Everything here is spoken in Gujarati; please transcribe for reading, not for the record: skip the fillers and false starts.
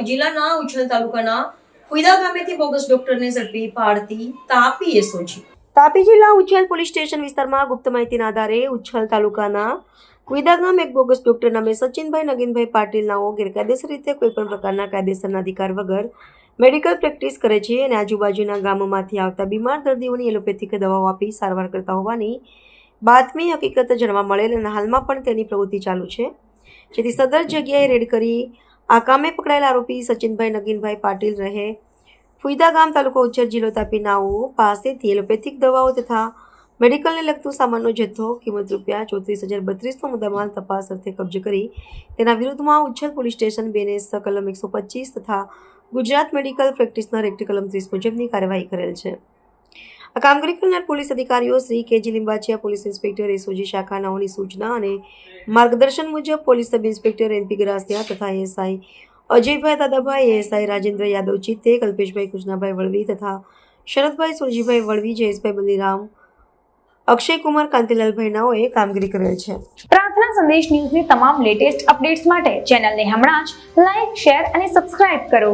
જિલ્લાના ઉચ્છલ તાલુકાના કુઈદા ગામેથી બોગસ ડોક્ટરને ઝડપી પાડતી તાપી એસઓજી. તાપી જિલ્લા ઉચ્છલ પોલીસ સ્ટેશન વિસ્તારમાં ગુપ્ત માહિતીના આધારે ઉચ્છલ તાલુકાના કુઈદા ગામ એક બોગસ ડોક્ટર નામે સચિનભાઈ નગીનભાઈ પાટીલ નાઓ ગેરકાયદેસર રીતે કોઈપણ પ્રકારના કાયદેસરના અધિકાર વગર મેડિકલ પ્રેક્ટિસ કરે છે અને આજુબાજુના ગામોમાંથી આવતા બીમાર દર્દીઓની એલોપેથિક દવાઓ આપી સારવાર કરતા હોવાની બાતમી હકીકત જાણવા મળેલ અને હાલમાં પણ તેની પ્રવૃત્તિ ચાલુ છે, જેથી સદર જગ્યાએ રેડ કરી આ કામે પકડાયેલા આરોપી સચિનભાઈ નગીનભાઈ પાટીલ રહે ફુઈદા ગામ તાલુકો ઉચ્છલ જિલ્લો તાપી નાઓ પાસેથી એલોપેથિક દવાઓ તથા મેડિકલને લગતું સામાનનો જથ્થો કિંમત ₹34,032નો મુદ્દામાલ તપાસ અર્થે કબજે કરી તેના વિરુદ્ધમાં ઉચ્છલ પોલીસ સ્ટેશન BNS કલમ 125 તથા ગુજરાત મેડિકલ પ્રેક્ટિશનર એક્ટ કલમ 30 મુજબની કાર્યવાહી કરેલ છે. આ કામગીરી કરનાર પોલીસ અધિકારીઓ Shri KG Limbachiya, police inspector SOG શાખા નાઓની સૂચના અને માર્ગદર્શન મુજબ police sub inspector NP Garasiya તથા ASI અજયભાઈ દાદાભાઈ, ASI રાજેન્દ્ર યાદવ ચિત્તે, કલ્પેશભાઈ કૃષ્ણાભાઈ વળવી તથા શરદભાઈ સુરજીભાઈ વળવી, જયેશભાઈ બલિરામ, અક્ષયકુમાર કાંતિલાલભાઈ નાઓએ કામગીરી કરેલ છે. પ્રાર્થના સંદેશ ન્યૂઝની તમામ લેટેસ્ટ અપડેટ્સ માટે ચેનલને હમણાં જ લાઈક, શેર અને સબસ્ક્રાઇબ કરો.